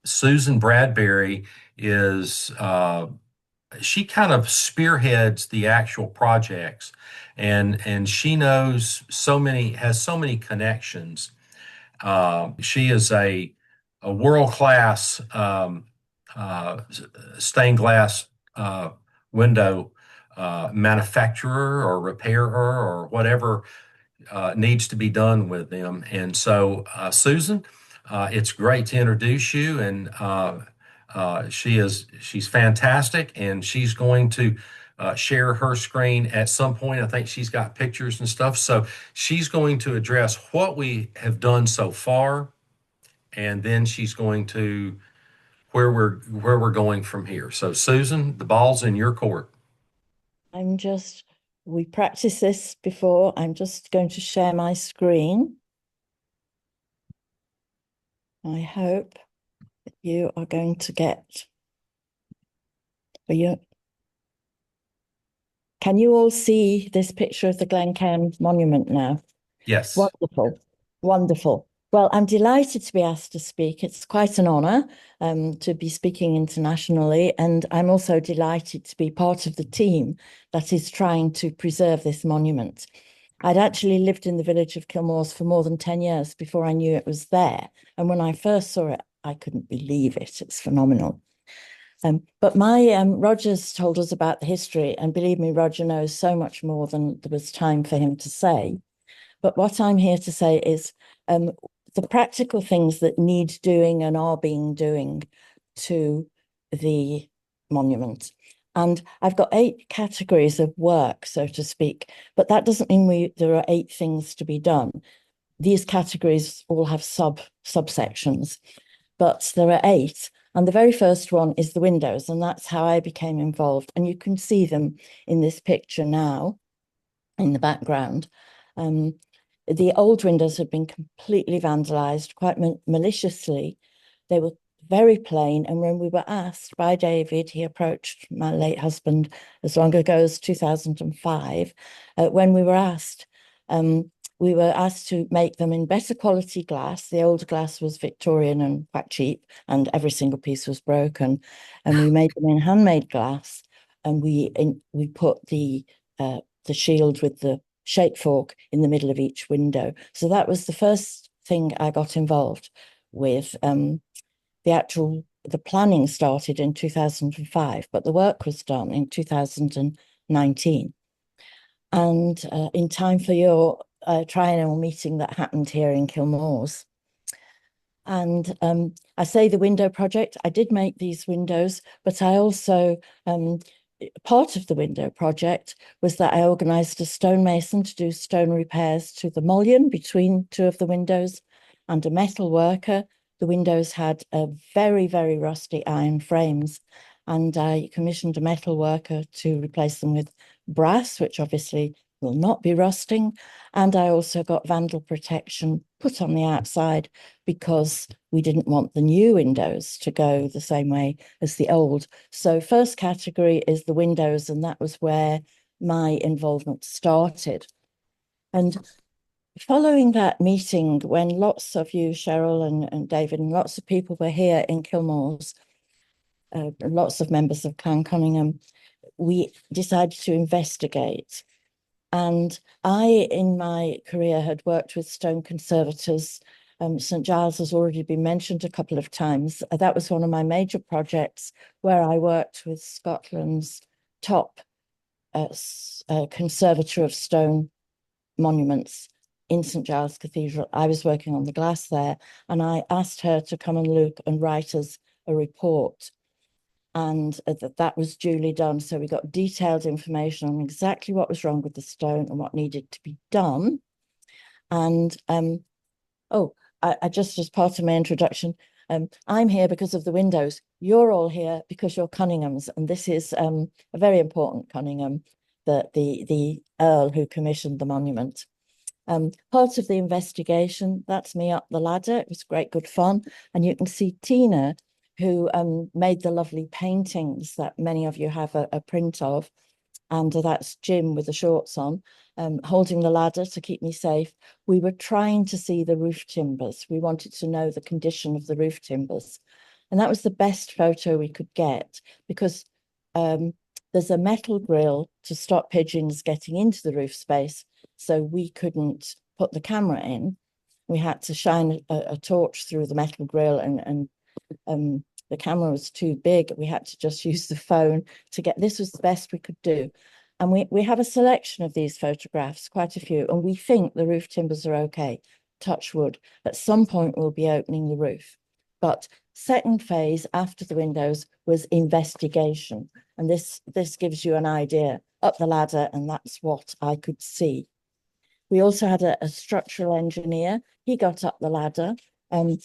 Susan Bradbury is she kind of spearheads the actual projects, and she knows has so many connections. She is a world class uh, stained glass window manufacturer or repairer or whatever needs to be done with them. And so, Susan, it's great to introduce you, and she's fantastic, and she's going to share her screen at some point. I think she's got pictures and stuff, so she's going to address what we have done so far, and then she's going to where we're going from here. So, Susan, the ball's in your court. I'm just, we practiced this before. I'm just going to share my screen. I hope that you are going to get, are you, can you all see this picture of the Glencairn Monument now? Yes. Wonderful, wonderful. Well, I'm delighted to be asked to speak. It's quite an honour to be speaking internationally, and I'm also delighted to be part of the team that is trying to preserve this monument. I'd actually lived in the village of Kilmores for more than 10 years before I knew it was there. And when I first saw it, I couldn't believe it. It's phenomenal. But my Roger's told us about the history, and believe me, Roger knows so much more than there was time for him to say. But what I'm here to say is the practical things that need doing and are being doing to the monument. And I've got 8 categories of work, so to speak, but that doesn't mean there are 8 things to be done. These categories all have subsections, but there are 8. And the very first one is the windows, and that's how I became involved. And you can see them in this picture now in the background. The old windows had been completely vandalized, quite maliciously. They were very plain. And when we were asked by David, he approached my late husband as long ago as 2005. When we were asked to make them in better quality glass. The old glass was Victorian and quite cheap, and every single piece was broken. And we made them in handmade glass, and we put the shield with the shape fork in the middle of each window. So that was the first thing I got involved with. The planning started in 2005, but the work was done in 2019. And in time for your triennial meeting that happened here in Kilmores. And I say the window project, I did make these windows, but I also part of the window project was that I organised a stonemason to do stone repairs to the mullion between 2 of the windows, and a metal worker. The windows had very, very rusty iron frames, and I commissioned a metal worker to replace them with brass, which obviously will not be rusting. And I also got vandal protection put on the outside because we didn't want the new windows to go the same way as the old. So first category is the windows, and that was where my involvement started. And following that meeting, when lots of you, Cheryl and David, and lots of people were here in Kilmores, lots of members of Clan Cunningham, we decided to investigate. And I, in my career, had worked with stone conservators. St. Giles has already been mentioned a couple of times. That was one of my major projects where I worked with Scotland's top conservator of stone monuments in St. Giles Cathedral. I was working on the glass there, and I asked her to come and look and write us a report. And that was duly done. So we got detailed information on exactly what was wrong with the stone and what needed to be done. And I just, as part of my introduction, I'm here because of the windows. You're all here because you're Cunninghams, and this is a very important Cunningham, the Earl who commissioned the monument. Part of the investigation, that's me up the ladder. It was great, good fun. And you can see Tina, who made the lovely paintings that many of you have a print of. And that's Jim with the shorts on, holding the ladder to keep me safe. We were trying to see the roof timbers. We wanted to know the condition of the roof timbers. And that was the best photo we could get because there's a metal grill to stop pigeons getting into the roof space. So we couldn't put the camera in. We had to shine a torch through the metal grill, and the camera was too big. We had to just use the phone to get, this was the best we could do. And we have a selection of these photographs, quite a few, and we think the roof timbers are okay, touch wood. At some point, we'll be opening the roof. But second phase after the windows was investigation. And this gives you an idea up the ladder, and that's what I could see. We also had a structural engineer. He got up the ladder. And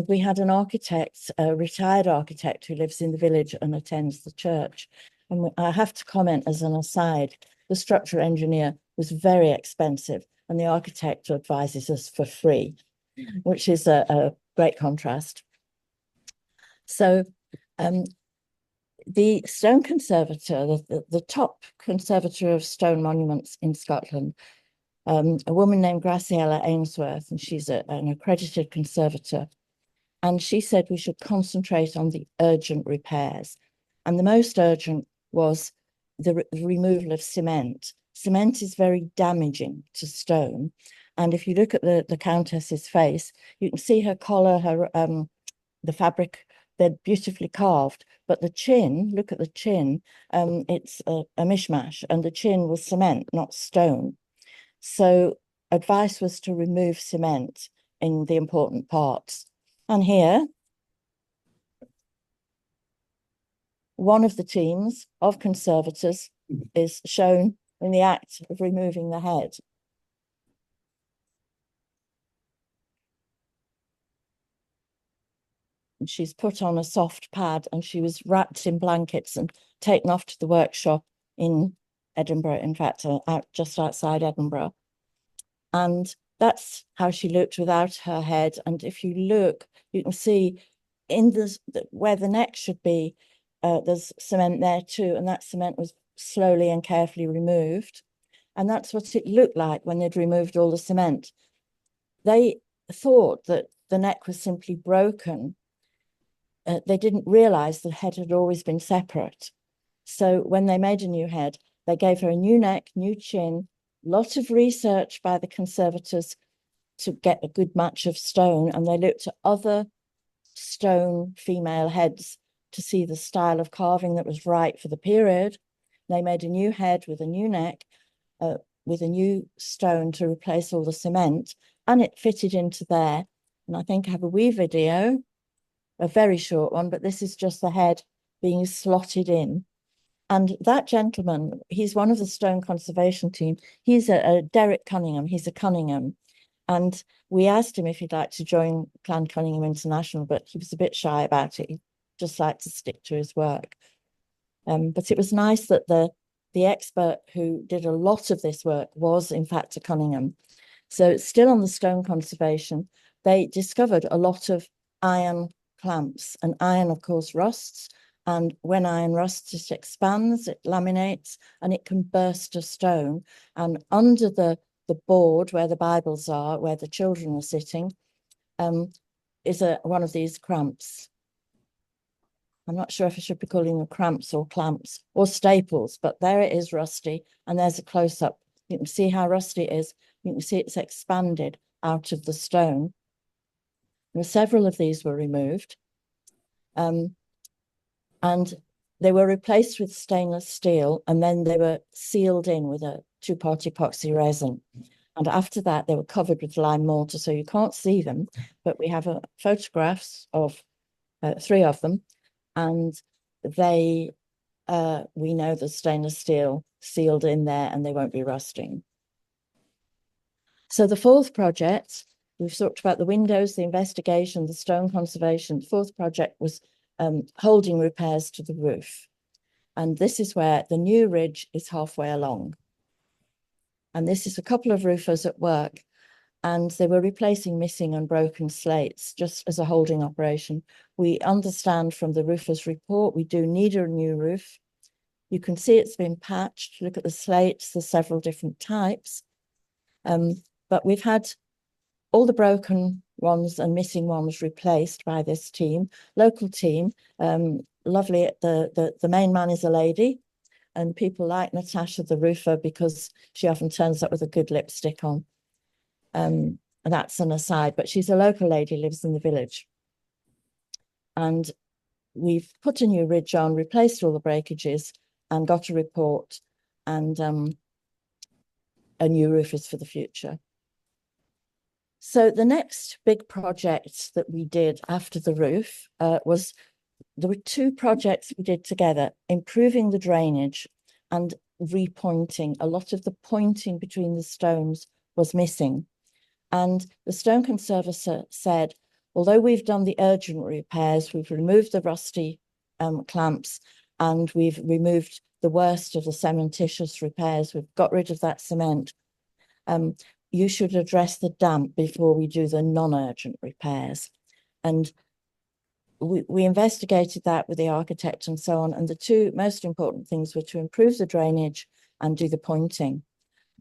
we had an architect, a retired architect who lives in the village and attends the church. And I have to comment as an aside, the structural engineer was very expensive and the architect advises us for free, which is a great contrast. So the stone conservator, the top conservator of stone monuments in Scotland, a woman named Graciela Ainsworth, and she's an accredited conservator. And she said we should concentrate on the urgent repairs. And the most urgent was the removal of cement. Cement is very damaging to stone. And if you look at the Countess's face, you can see her collar, her the fabric, they're beautifully carved. But the chin, look at the chin, it's a mishmash. And the chin was cement, not stone. So advice was to remove cement in the important parts. And here, one of the teams of conservators is shown in the act of removing the head. And she's put on a soft pad and she was wrapped in blankets and taken off to the workshop in Edinburgh, in fact, just outside Edinburgh. And that's how she looked without her head. And if you look, you can see in where the neck should be, there's cement there too, and that cement was slowly and carefully removed. And that's what it looked like when they'd removed all the cement. They thought that the neck was simply broken. They didn't realize the head had always been separate. So when they made a new head, they gave her a new neck, new chin, lot of research by the conservators to get a good match of stone, and they looked at other stone female heads to see the style of carving that was right for the period. They made a new head with a new neck, with a new stone to replace all the cement, and it fitted into there. And I think I have a wee video, a very short one, but this is just the head being slotted in. And that gentleman, he's one of the stone conservation team. He's a Derek Cunningham. He's a Cunningham. And we asked him if he'd like to join Clan Cunningham International, but he was a bit shy about it. He just liked to stick to his work. But it was nice that the expert who did a lot of this work was, in fact, a Cunningham. So still on the stone conservation, they discovered a lot of iron clamps. And iron, of course, rusts. And when iron rusts, it expands, it laminates, and it can burst a stone. And under the board where the Bibles are, where the children are sitting, is one of these cramps. I'm not sure if I should be calling them cramps or clamps or staples, but there it is rusty. And there's a close-up. You can see how rusty it is. You can see it's expanded out of the stone. And several of these were removed. And they were replaced with stainless steel, and then they were sealed in with a two-part epoxy resin. And after that, they were covered with lime mortar, so you can't see them, but we have photographs of 3 of them, and we know the stainless steel sealed in there, and they won't be rusting. So the 4th project, we've talked about the windows, the investigation, the stone conservation. The 4th project was holding repairs to the roof. And this is where the new ridge is halfway along. And this is a couple of roofers at work, and they were replacing missing and broken slates just as a holding operation. We understand from the roofer's report, we do need a new roof. You can see it's been patched. Look at the slates, there's several different types. But we've had all the broken ones and missing ones replaced by this team, local team. Lovely. The main man is a lady, and people like Natasha, the roofer, because she often turns up with a good lipstick on. And that's an aside, but she's a local lady, lives in the village. And we've put a new ridge on, replaced all the breakages, and got a report, and a new roof is for the future. So the next big project that we did after the roof was, there were two projects we did together: improving the drainage and repointing. A lot of the pointing between the stones was missing. And the stone conserver said, although we've done the urgent repairs, we've removed the rusty clamps, and we've removed the worst of the cementitious repairs, we've got rid of that cement, you should address the damp before we do the non-urgent repairs. And we investigated that with the architect and so on. And the two most important things were to improve the drainage and do the pointing.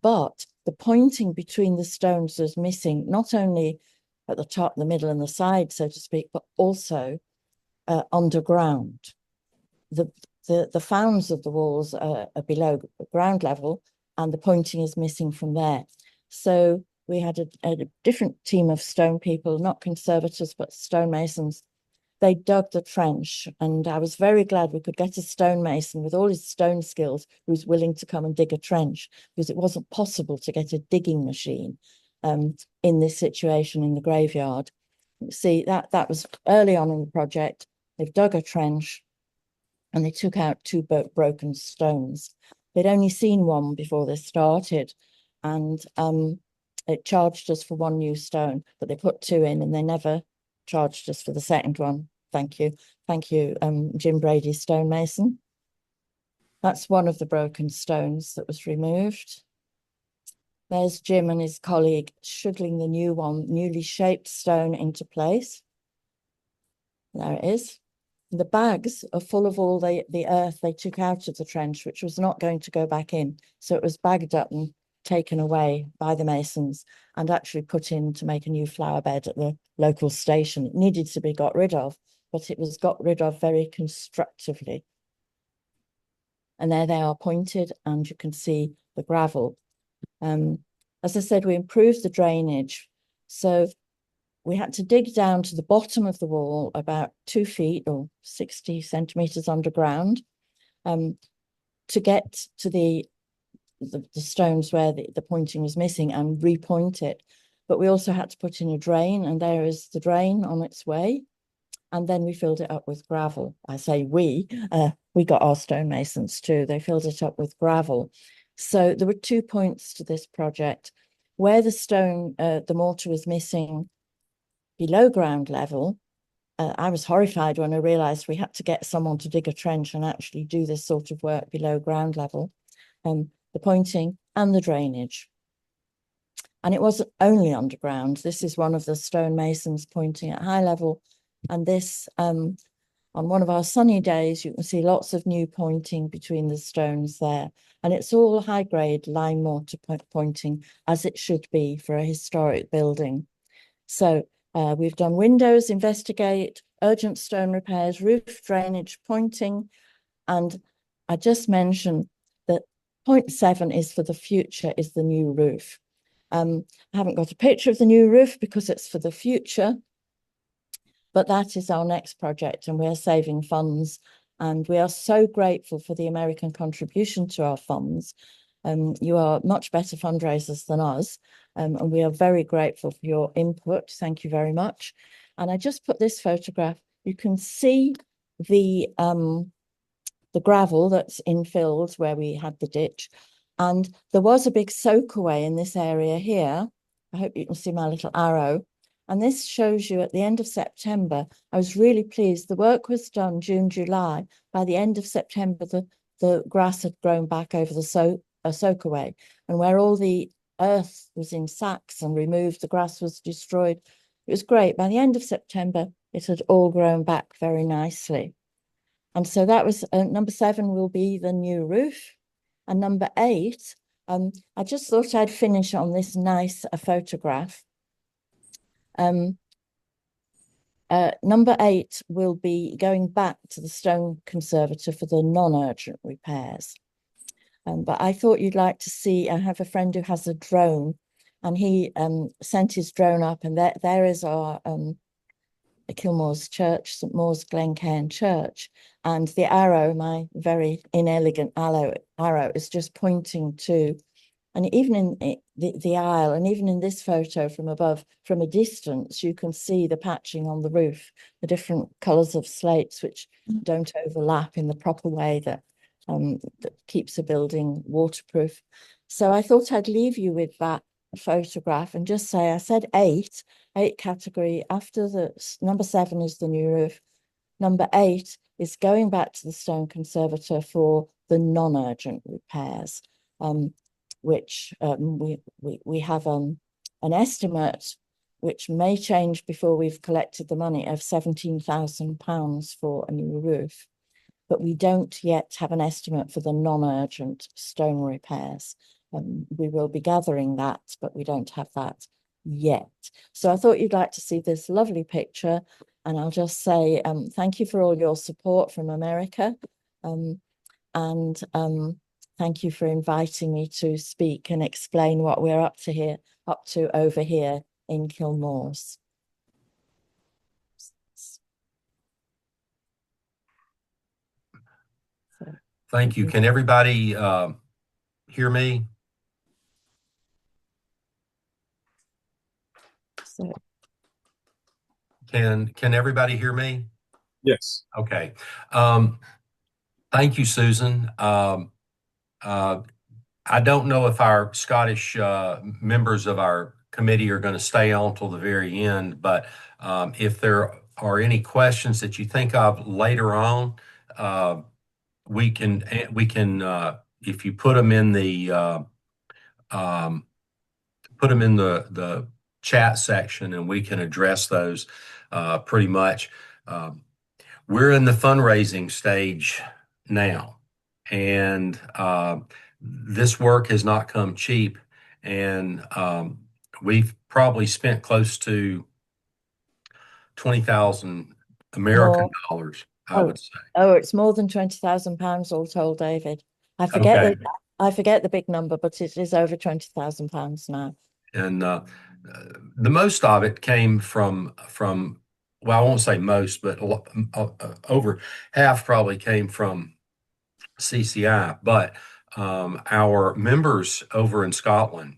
But the pointing between the stones was missing, not only at the top, the middle, and the side, so to speak, but also underground. The founds of the walls are below ground level, and the pointing is missing from there. So we had a different team of stone people, not conservators, but stonemasons. They dug the trench, and I was very glad we could get a stonemason with all his stone skills who was willing to come and dig a trench, because it wasn't possible to get a digging machine in this situation in the graveyard. See, that was early on in the project. They've dug a trench and they took out two broken stones. They'd only seen one before they started, and it charged us for one new stone, but they put two in and they never charged us for the second one. Thank you. Thank you, Jim Brady, stonemason. That's one of the broken stones that was removed. There's Jim and his colleague shuttling the new one, newly shaped stone into place. There it is. The bags are full of all the earth they took out of the trench, which was not going to go back in. So it was bagged up and taken away by the masons and actually put in to make a new flower bed at the local station. It needed to be got rid of, but it was got rid of very constructively. And there they are pointed, and you can see the gravel. As I said, we improved the drainage. So we had to dig down to the bottom of the wall about 2 feet or 60 centimeters underground to get to the stones where the pointing was missing and repoint it. But we also had to put in a drain, and there is the drain on its way. And then we filled it up with gravel. I say we got our stonemasons too. They filled it up with gravel. So there were 2 points to this project. Where the mortar was missing below ground level, I was horrified when I realized we had to get someone to dig a trench and actually do this sort of work below ground level, the pointing and the drainage. And it wasn't only underground. This is one of the stonemasons pointing at high level. And this, on one of our sunny days, you can see lots of new pointing between the stones there. And it's all high-grade lime mortar pointing, as it should be for a historic building. So we've done windows, investigate, urgent stone repairs, roof drainage, pointing. And I just mentioned that point 7 is for the future, is the new roof. I haven't got a picture of the new roof because it's for the future, but that is our next project, and we're saving funds. And we are so grateful for the American contribution to our funds. You are much better fundraisers than us, and we are very grateful for your input. Thank you very much. And I just put this photograph. You can see the gravel that's infilled where we had the ditch. And there was a big soak away in this area here. I hope you can see my little arrow. And this shows you at the end of September. I was really pleased. The work was done June, July. By the end of September, the grass had grown back over the soak away. And where all the earth was in sacks and removed, the grass was destroyed. It was great. By the end of September, it had all grown back very nicely. And so that was number 7 will be the new roof. And number 8, I just thought I'd finish on this nice photograph. Number 8 will be going back to the Stone Conservator for the non-urgent repairs. But I thought you'd like to see, I have a friend who has a drone, and he sent his drone up, and there is our Kilmore's Church, St. Maur's Glencairn Church, and the arrow, my very inelegant arrow, is just pointing to, and even in the aisle, and even in this photo from above, from a distance, you can see the patching on the roof, the different colours of slates which don't overlap in the proper way that keeps a building waterproof. So I thought I'd leave you with that photograph and just say, I said 8 category. After the number 7 is the new roof. Number 8 is going back to the Stone Conservator for the non-urgent repairs, which we have an estimate which may change before we've collected the money of £17,000 for a new roof. But we don't yet have an estimate for the non-urgent stone repairs. We will be gathering that, but we don't have that yet. So I thought you'd like to see this lovely picture, and I'll just say thank you for all your support from America, and thank you for inviting me to speak and explain what we're up to over here in Kilmore's. Thank you. Can everybody hear me? So, Can everybody hear me? Yes. Okay. Thank you, Susan. I don't know if our Scottish members of our committee are going to stay on till the very end, but if there are any questions that you think of later on, we can if you put them in the chat section, and we can address those pretty much. We're in the fundraising stage now, and this work has not come cheap, and we've probably spent close to 20,000 American dollars, I would say. Oh, it's more than £20,000 all told, David. I forget Okay. I forget the big number, but it is over £20,000 now. And the most of it came from well, I won't say most, but over half probably came from CCI. But our members over in Scotland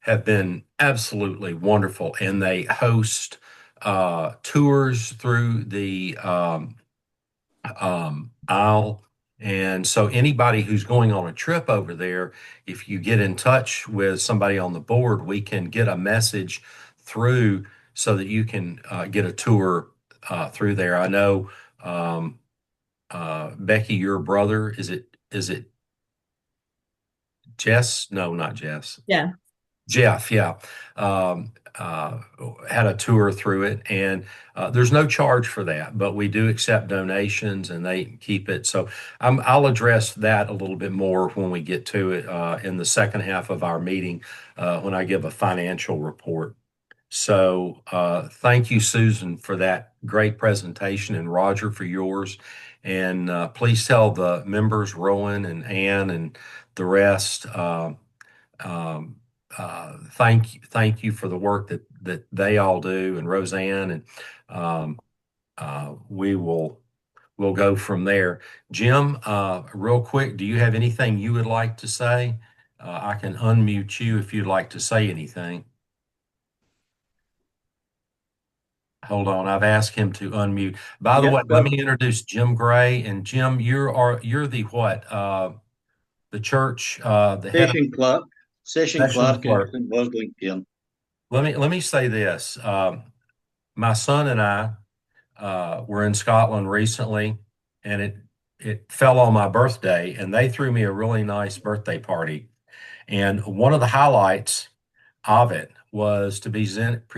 have been absolutely wonderful, and they host tours through the Isle. And so anybody who's going on a trip over there, if you get in touch with somebody on the board, we can get a message through so that you can get a tour through there. I know, Becky, your brother, is it Jess? No, not Jess. Yeah. Jeff, yeah, had a tour through it, and there's no charge for that, but we do accept donations, and they keep it. So I'll address that a little bit more when we get to it in the second half of our meeting when I give a financial report. So thank you, Susan, for that great presentation, and Roger for yours. And please tell the members, Rowan and Ann and the rest, thank you for the work that they all do, and Roseanne, and we'll go from there. Jim, real quick, do you have anything you would like to say? I can unmute you if you'd like to say anything. Hold on, I've asked him to unmute. By the way, let me introduce Jim Gray. And Jim, you're the what? The church, the head of Session clerk in St. Maur's Glencairn. Let me say this. My son and I were in Scotland recently, and it fell on my birthday, and they threw me a really nice birthday party. And one of the highlights of it was to be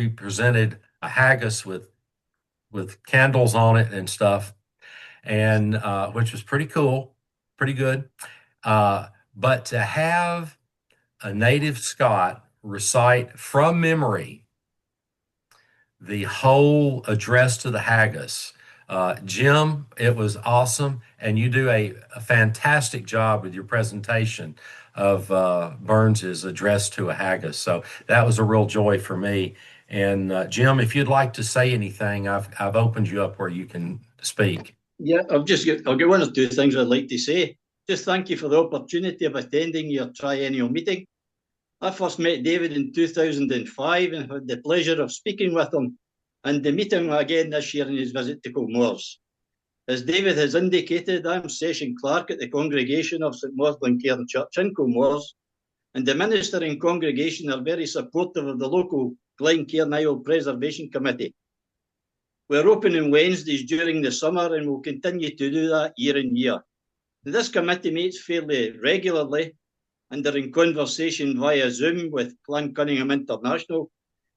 presented a haggis with candles on it and stuff, and which was pretty cool, pretty good. But to have a native Scot recite from memory the whole address to the haggis. Jim, it was awesome, and you do a fantastic job with your presentation of Burns's address to a haggis. So that was a real joy for me. And Jim, if you'd like to say anything, I've opened you up where you can speak. Yeah, I'll get one or two things I'd like to say. Just thank you for the opportunity of attending your triennial meeting. I first met David in 2005 and had the pleasure of speaking with him and the meeting again this year in his visit to Colmores. As David has indicated, I'm session clerk at the congregation of St Maur's Glencairn Church in Colmores, and the minister and congregation are very supportive of the local Glencairn Isle Preservation Committee. We're open on Wednesdays during the summer and will continue to do that year on year. This committee meets fairly regularly and are in conversation via Zoom with Cunningham International,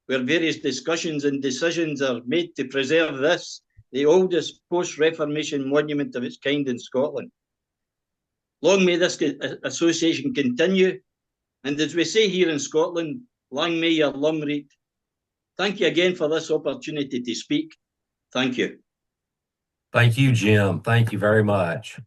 where various discussions and decisions are made to preserve this, the oldest post-Reformation monument of its kind in Scotland. Long may this association continue, and as we say here in Scotland, lang may your lum read. Thank you again for this opportunity to speak. Thank you. Thank you, Jim. Thank you very much.